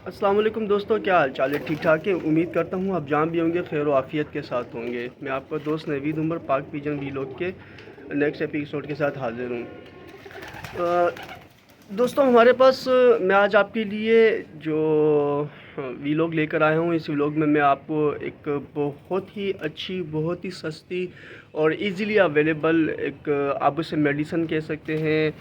السلام علیکم دوستو، کیا حال چال ہے؟ ٹھیک ٹھاک ہے؟ امید کرتا ہوں آپ جہاں بھی ہوں گے خیر و عافیت کے ساتھ ہوں گے۔ میں آپ کا دوست نوید عمر پاک پیجن وی لوگ کے نیکسٹ ایپیسوڈ کے ساتھ حاضر ہوں۔ دوستو ہمارے پاس میں آج آپ کے لیے جو وی لوگ لے کر آیا ہوں، اس وی لوگ میں آپ کو ایک بہت ہی اچھی، بہت ہی سستی اور ایزیلی اویلیبل ایک آپ اسے میڈیسن کہہ سکتے ہیں،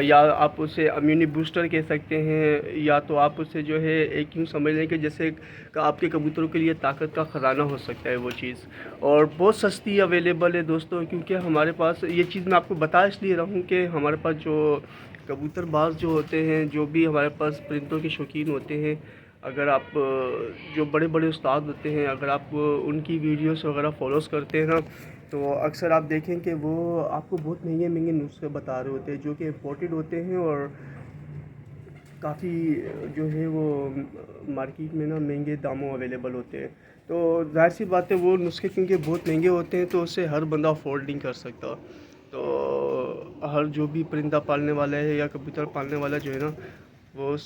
یا آپ اسے امیونی بوسٹر کہہ سکتے ہیں، یا تو آپ اسے جو ہے ایک یوں سمجھ لیں کہ جیسے کہ آپ کے کبوتروں کے لیے طاقت کا خزانہ ہو سکتا ہے وہ چیز، اور بہت سستی اویلیبل ہے دوستوں۔ کیونکہ ہمارے پاس یہ چیز میں آپ کو بتا اس لیے رہا ہوں کہ ہمارے پاس جو کبوتر باز جو ہوتے ہیں، جو بھی ہمارے پاس پرندوں کے شوقین ہوتے ہیں، اگر آپ جو بڑے بڑے استاد ہوتے ہیں، اگر آپ ان کی ویڈیوز وغیرہ فالوز کرتے ہیں نا، تو اکثر آپ دیکھیں کہ وہ آپ کو بہت مہنگے مہنگے نسخے بتا رہے ہوتے ہیں جو کہ امپورٹڈ ہوتے ہیں، اور کافی جو ہے وہ مارکیٹ میں نا مہنگے داموں اویلیبل ہوتے ہیں۔ تو ظاہر سی بات ہے وہ نسخے کیونکہ بہت مہنگے ہوتے ہیں تو اسے ہر بندہ افورڈ نہیں کر سکتا۔ تو ہر جو بھی پرندہ پالنے والا ہے یا کبوتر پالنے والا جو ہے نا، وہ اس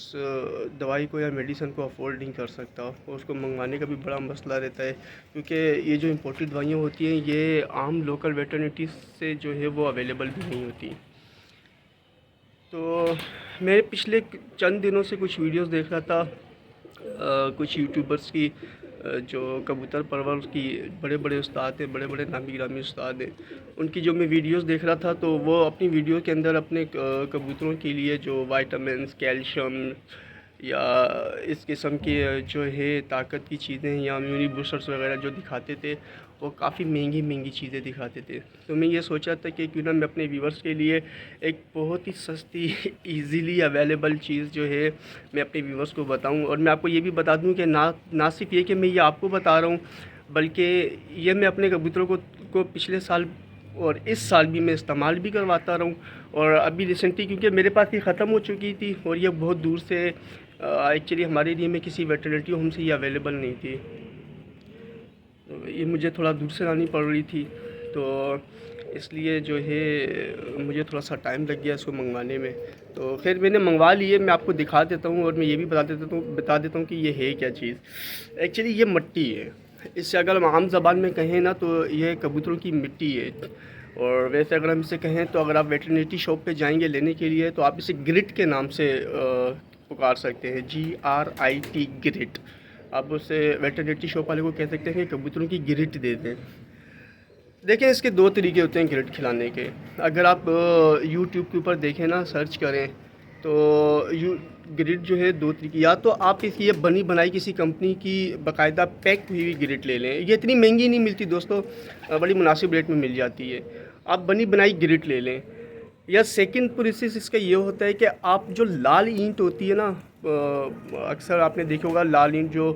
دوائی کو یا میڈیسن کو افورڈ نہیں کر سکتا، اور اس کو منگوانے کا بھی بڑا مسئلہ رہتا ہے، کیونکہ یہ جو امپورٹڈ دوائیاں ہوتی ہیں یہ عام لوکل ویٹرنٹیز سے جو ہے وہ اویلیبل بھی نہیں ہوتی۔ تو میں پچھلے چند دنوں سے کچھ ویڈیوز دیکھ رہا تھا، کچھ یوٹیوبرز کی، جو کبوتر پرور کی بڑے بڑے استاد ہیں، بڑے بڑے نامی گرامی استاد ہیں، ان کی جو میں ویڈیوز دیکھ رہا تھا تو وہ اپنی ویڈیو کے اندر اپنے کبوتروں کے لیے جو وائٹامنس، کیلشیم یا اس قسم کی جو ہے طاقت کی چیزیں یا امیونی بوسٹرز وغیرہ جو دکھاتے تھے، وہ کافی مہنگی مہنگی چیزیں دکھاتے تھے۔ تو میں یہ سوچا تھا کہ کیوں نہ میں اپنے ویورز کے لیے ایک بہت ہی سستی ایزیلی اویلیبل چیز جو ہے میں اپنے ویورز کو بتاؤں، اور میں آپ کو یہ بھی بتا دوں کہ نہ صرف یہ کہ میں یہ آپ کو بتا رہا ہوں، بلکہ یہ میں اپنے کبوتروں کو پچھلے سال اور اس سال بھی میں استعمال بھی کرواتا رہا ہوں، اور ابھی ریسنٹلی کیونکہ میرے پاس یہ ختم ہو چکی تھی اور یہ بہت دور سے ایکچولی ہمارے لیے میں کسی ویٹرنٹی ہوم سے یہ اویلیبل نہیں تھی، یہ مجھے تھوڑا دور سے لانی پڑ رہی تھی، تو اس لیے جو ہے مجھے تھوڑا سا ٹائم لگ گیا اس کو منگوانے میں۔ تو خیر میں نے منگوا لیے، میں آپ کو دکھا دیتا ہوں، اور میں یہ بھی بتا دیتا ہوں کہ یہ ہے کیا چیز۔ ایکچولی یہ مٹی ہے، اس سے اگر ہم عام زبان میں کہیں نا تو یہ کبوتروں کی مٹی ہے، اور ویسے اگر ہم اسے کہیں تو اگر آپ ویٹرنٹی شاپ پہ جائیں گے لینے کے لیے تو آپ اسے گرٹ کے نام سے پکار سکتے ہیں، GRIT گرٹ۔ آپ اسے ویٹرنٹی شاپ والے کو کہہ سکتے ہیں کہ کبوتروں کی گرٹ دے دیں۔ دیکھیں اس کے دو طریقے ہوتے ہیں گرٹ کھلانے کے، اگر آپ یوٹیوب کے اوپر دیکھیں نا، سرچ کریں تو گرٹ جو ہے دو طریقے، یا تو آپ اس کی یہ بنی بنائی کسی کمپنی کی باقاعدہ پیک ہوئی ہوئی گرٹ لے لیں، یہ اتنی مہنگی نہیں ملتی دوستو، بڑی مناسب ریٹ میں مل جاتی ہے، آپ بنی بنائی گرٹ لے لیں۔ یا سیکنڈ پروسیس اس کا یہ ہوتا ہے کہ آپ جو لال اینٹ ہوتی ہے نا، اکثر آپ نے دیکھا ہوگا لال اینٹ جو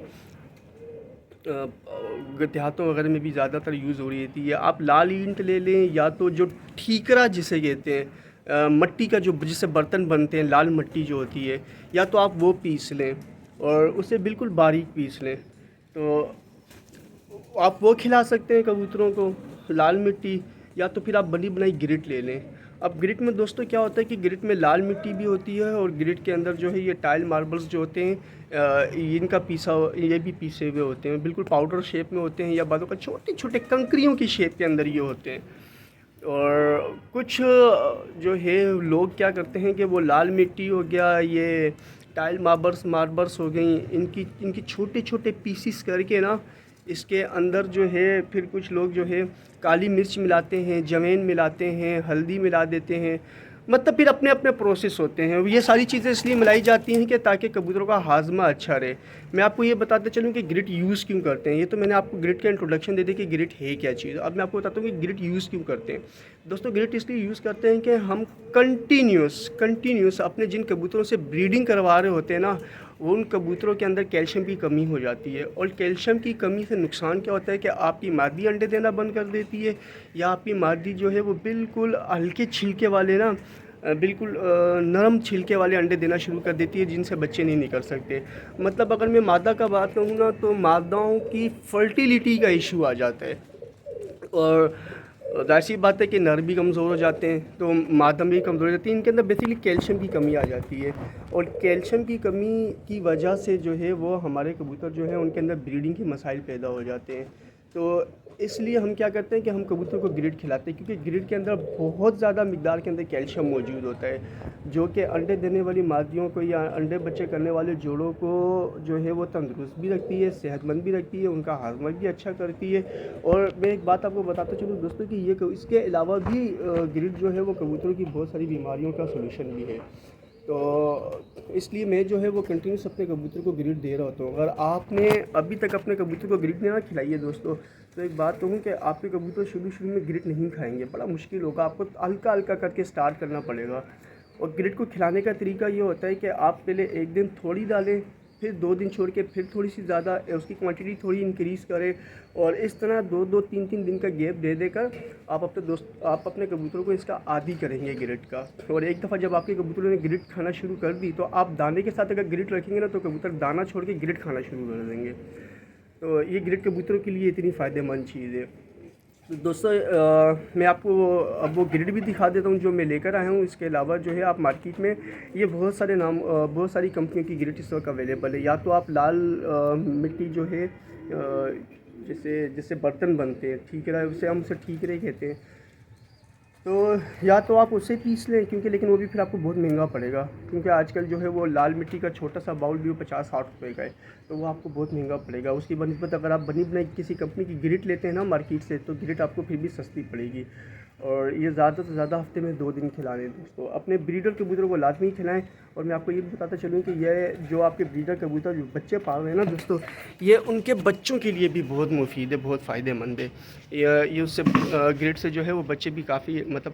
دیہاتوں وغیرہ میں بھی زیادہ تر یوز ہو رہی تھی، آپ لال اینٹ لے لیں، یا تو جو ٹھیکرا جسے کہتے ہیں، مٹی کا جو جس سے برتن بنتے ہیں، لال مٹی جو ہوتی ہے، یا تو آپ وہ پیس لیں اور اسے بالکل باریک پیس لیں، تو آپ وہ کھلا سکتے ہیں کبوتروں کو، لال مٹی، یا تو پھر آپ بنی بنائی گرٹ لے لیں۔ اب گرٹ میں دوستوں کیا ہوتا ہے کہ گرٹ میں لال مٹی بھی ہوتی ہے، اور گرٹ کے اندر جو ہے یہ ٹائل ماربلز جو ہوتے ہیں، ان کا یہ بھی پیسے ہوئے ہوتے ہیں، بالکل پاؤڈر شیپ میں ہوتے ہیں، یا بعضوں کا چھوٹے چھوٹے کنکریوں کی شیپ کے اندر یہ ہوتے ہیں۔ اور کچھ جو ہے لوگ کیا کرتے ہیں کہ وہ لال مٹی ہو گیا، یہ ٹائل ماربلز ہو گئیں، ان کی چھوٹے چھوٹے پیسز کر کے نا، اس کے اندر جو ہے پھر کچھ لوگ جو ہے کالی مرچ ملاتے ہیں، جوین ملاتے ہیں، ہلدی ملا دیتے ہیں، مطلب پھر اپنے اپنے پروسیس ہوتے ہیں۔ یہ ساری چیزیں اس لیے ملائی جاتی ہیں کہ تاکہ کبوتروں کا ہاضمہ اچھا رہے۔ میں آپ کو یہ بتاتے چلوں کہ گرٹ یوز کیوں کرتے ہیں، یہ تو میں نے آپ کو گرٹ کا انٹروڈکشن دے دی کہ گرٹ ہے کیا چیز، اب میں آپ کو بتاتا ہوں کہ گرٹ یوز کیوں کرتے ہیں۔ دوستو گرٹ اس لیے یوز کرتے ہیں کہ ہم کنٹینیوس اپنے جن کبوتروں سے بریڈنگ کروا رہے ہوتے ہیں نا، وہ ان کبوتروں کے اندر کیلشیم کی کمی ہو جاتی ہے، اور کیلشیم کی کمی سے نقصان کیا ہوتا ہے کہ آپ کی مادی انڈے دینا بند کر دیتی ہے، یا آپ کی مادی جو ہے وہ بالکل ہلکے چھلکے والے نا، بالکل نرم چھلکے والے انڈے دینا شروع کر دیتی ہے، جن سے بچے نہیں نکل سکتے۔ مطلب اگر میں مادہ کا بات کروں نا تو ماداؤں کی فرٹیلیٹی کا ایشو آ جاتا ہے، اور ظاہر سی بات ہے کہ نر بھی کمزور ہو جاتے ہیں تو مادہ بھی کمزور ہو جاتی ہے. ان کے اندر بیسیکلی کیلشیم کی کمی آ جاتی ہے, اور کیلشیم کی کمی کی وجہ سے جو ہے وہ ہمارے کبوتر جو ہیں ان کے اندر بریڈنگ کے مسائل پیدا ہو جاتے ہیں. تو اس لیے ہم کیا کرتے ہیں کہ ہم کبوتر کو گرڈ کھلاتے ہیں, کیونکہ گرڈ کے اندر بہت زیادہ مقدار کے اندر کیلشیم موجود ہوتا ہے, جو کہ انڈے دینے والی مادیوں کو یا انڈے بچے کرنے والے جوڑوں کو جو ہے وہ تندرست بھی رکھتی ہے, صحت مند بھی رکھتی ہے, ان کا ہاضمہ بھی اچھا کرتی ہے. اور میں ایک بات آپ کو بتاتا چلوں دوستوں کہ یہ اس کے علاوہ بھی گرڈ جو ہے وہ کبوتروں کی بہت ساری بیماریوں کا سولوشن بھی ہے. تو اس لیے میں جو ہے وہ کنٹینیوس اپنے کبوتر کو گرڈ دے رہا ہوتا ہوں. اگر آپ نے ابھی تک اپنے کبوتر کو گرڈ نہ کھلائیے دوستوں, تو ایک بات کہوں کہ آپ کے کبوتر شروع میں گرڈ نہیں کھائیں گے, بڑا مشکل ہوگا, آپ کو ہلکا ہلکا کر کے سٹارٹ کرنا پڑے گا. اور گرڈ کو کھلانے کا طریقہ یہ ہوتا ہے کہ آپ پہلے ایک دن تھوڑی ڈالیں, پھر 2 دن چھوڑ کے پھر تھوڑی سی زیادہ, اس کی کوانٹٹی تھوڑی انکریز کریں, اور اس طرح 2-3 دن کا گیپ دے کر آپ اپنے کبوتروں کو اس کا عادی کریں گے گرڈ کا. اور ایک دفعہ جب آپ کے کبوتروں نے گرڈ کھانا شروع کر دی تو آپ دانے کے ساتھ اگر گرڈ رکھیں گے نا تو کبوتر دانہ چھوڑ کے گرڈ کھانا شروع کر دیں گے. تو یہ گرڈ کبوتروں کے لیے اتنی فائدہ مند چیز ہے. دوستوں میں آپ کو اب وہ گرڈ بھی دکھا دیتا ہوں جو میں لے کر آیا ہوں. اس کے علاوہ جو ہے آپ مارکیٹ میں یہ بہت ساری کمپنیوں کی گرڈ اس وقت اویلیبل ہے. یا تو آپ لال مٹی جو ہے جس سے برتن بنتے ہیں, ٹھیکرا, اسے ہم ٹھیکرے کہتے ہیں, تو یا تو آپ اسے پیس لیں, کیونکہ لیکن وہ بھی پھر آپ کو بہت مہنگا پڑے گا, کیونکہ آج کل جو ہے وہ لال مٹی کا چھوٹا سا باؤل بھی 50-60 روپے کا ہے, تو وہ آپ کو بہت مہنگا پڑے گا. اس کی بنسبت اگر آپ بنی بنائی کسی کمپنی کی گرڈ لیتے ہیں نا مارکیٹ سے, تو گرڈ آپ کو پھر بھی سستی پڑے گی. اور یہ زیادہ سے زیادہ ہفتے میں 2 دن کھلائیں دوستوں. اپنے بریڈر کبوتروں کو لازمی کھلائیں. اور میں آپ کو یہ بتاتا چلوں کہ یہ جو آپ کے بریڈر کبوتر جو بچے پال رہے ہیں نا دوستوں, یہ ان کے بچوں کے لیے بھی بہت مفید ہے, بہت فائدہ مند ہے. یہ اس سے گرڈ سے جو ہے وہ بچے بھی کافی مطلب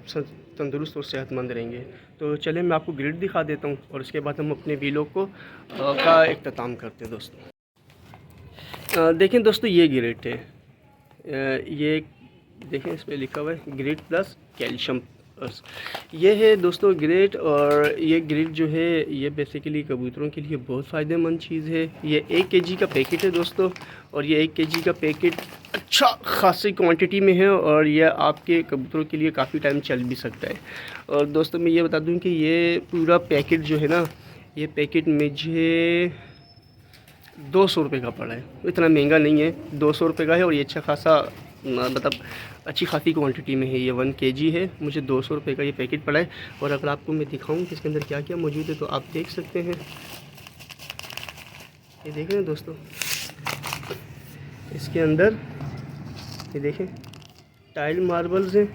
تندرست اور صحت مند رہیں گے. تو چلیں میں آپ کو گرڈ دکھا دیتا ہوں, اور اس کے بعد ہم اپنے ویلوگ کا اختتام کرتے ہیں دوستوں. دیکھیں دوستوں, یہ گرڈ ہے, یہ دیکھیں اس پہ لکھا ہوا ہے گرڈ پلس کیلشیم. یہ ہے دوستوں گرڈ, اور یہ گرڈ جو ہے یہ بیسیکلی کبوتروں کے لیے بہت فائدہ مند چیز ہے. یہ 1 kg کا پیکٹ ہے دوستوں, اور یہ 1 kg کا پیکٹ اچھا خاصی کوانٹٹی میں ہے, اور یہ آپ کے کبوتروں کے لیے کافی ٹائم چل بھی سکتا ہے. اور دوستوں میں یہ بتا دوں کہ یہ پورا پیکٹ جو ہے نا, یہ پیکٹ مجھے 200 روپے کا پڑا ہے. اتنا مہنگا نہیں ہے, 200 روپے کا ہے, اور یہ اچھا خاصا مطلب اچھی خاصی کوانٹٹی میں ہے. یہ 1 kg ہے, مجھے 200 روپے کا یہ پیکٹ پڑا ہے. اور اگر آپ کو میں دکھاؤں کہ اس کے اندر کیا کیا موجود ہے تو آپ دیکھ سکتے ہیں. یہ دیکھیں دوستوں, اس کے اندر یہ دیکھیں ٹائل ماربلز ہیں,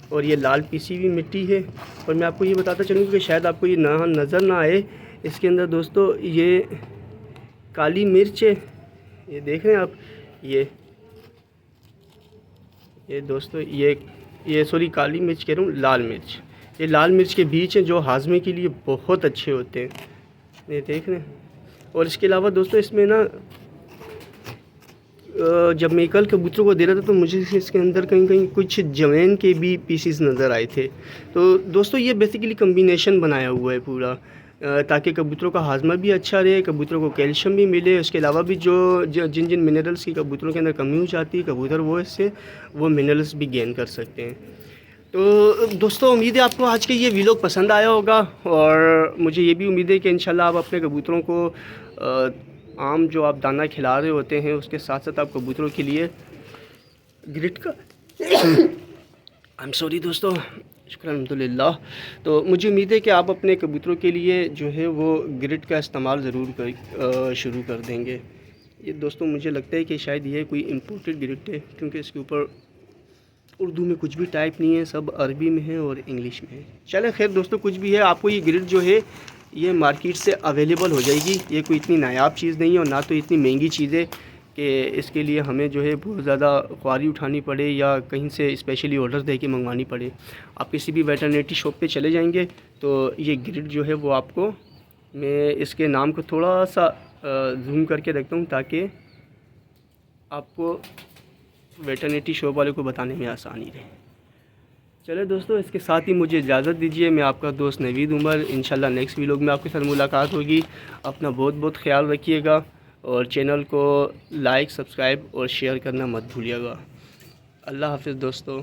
اور یہ لال پیسی ہوئی مٹی ہے. اور میں آپ کو یہ بتاتا چلوں کہ شاید آپ کو یہ نظر نہ آئے, اس کے اندر دوستوں یہ کالی مرچ ہے. یہ دیکھ رہے ہیں آپ, یہ دوستوں یہ سوری کالی مرچ کہہ رہا ہوں, لال مرچ. یہ لال مرچ کے بیج ہیں جو ہاضمے کے لیے بہت اچھے ہوتے ہیں. یہ دیکھ رہے ہیں. اور اس کے علاوہ دوستوں اس میں نا جب میں کل کبوتروں کو دے رہا تھا تو مجھے اس کے اندر کہیں کچھ جوین کے بھی پیسز نظر آئے تھے. تو دوستوں یہ بیسیکلی کمبینیشن بنایا ہوا ہے پورا, تاکہ کبوتروں کا ہاضمہ بھی اچھا رہے, کبوتروں کو کیلشیم بھی ملے. اس کے علاوہ بھی جن منرلس کی کبوتروں کے اندر کمی ہو جاتی ہے, کبوتر وہ منرلس بھی گین کر سکتے ہیں. تو دوستوں امید ہے آپ کو آج کے یہ ویلوگ پسند آیا ہوگا, اور مجھے یہ بھی امید ہے کہ انشاءاللہ آپ اپنے کبوتروں کو عام جو آپ دانہ کھلا رہے ہوتے ہیں اس کے ساتھ ساتھ آپ کبوتروں کے لیے گرڈ کا دوستوں شکر الحمدللہ. تو مجھے امید ہے کہ آپ اپنے کبوتروں کے لیے جو ہے وہ گرڈ کا استعمال ضرور شروع کر دیں گے. یہ دوستوں مجھے لگتا ہے کہ شاید یہ کوئی امپورٹڈ گرڈ ہے, کیونکہ اس کے اوپر اردو میں کچھ بھی ٹائپ نہیں ہے, سب عربی میں ہے اور انگلش میں ہے. چلیں خیر دوستوں, کچھ بھی ہے, آپ کو یہ گرڈ جو ہے یہ مارکیٹ سے اویلیبل ہو جائے گی. یہ کوئی اتنی نایاب چیز نہیں ہے, اور نہ تو اتنی مہنگی چیز ہے کہ اس کے لیے ہمیں جو ہے بہت زیادہ خواری اٹھانی پڑے یا کہیں سے اسپیشلی آرڈر دے کے منگوانی پڑے. آپ کسی بھی ویٹرنری شاپ پہ چلے جائیں گے تو یہ گرڈ جو ہے وہ آپ کو, میں اس کے نام کو تھوڑا سا زوم کر کے رکھتا ہوں تاکہ آپ کو ویٹرنری شاپ والے کو بتانے میں آسانی رہے. چلے دوستوں, اس کے ساتھ ہی مجھے اجازت دیجیے. میں آپ کا دوست نوید عمر, انشاءاللہ نیکسٹ ویلوگ میں آپ کے ساتھ ملاقات ہوگی. اپنا بہت بہت خیال رکھیے گا, اور چینل کو لائک, سبسکرائب اور شیئر کرنا مت بھولیے گا. اللہ حافظ دوستوں.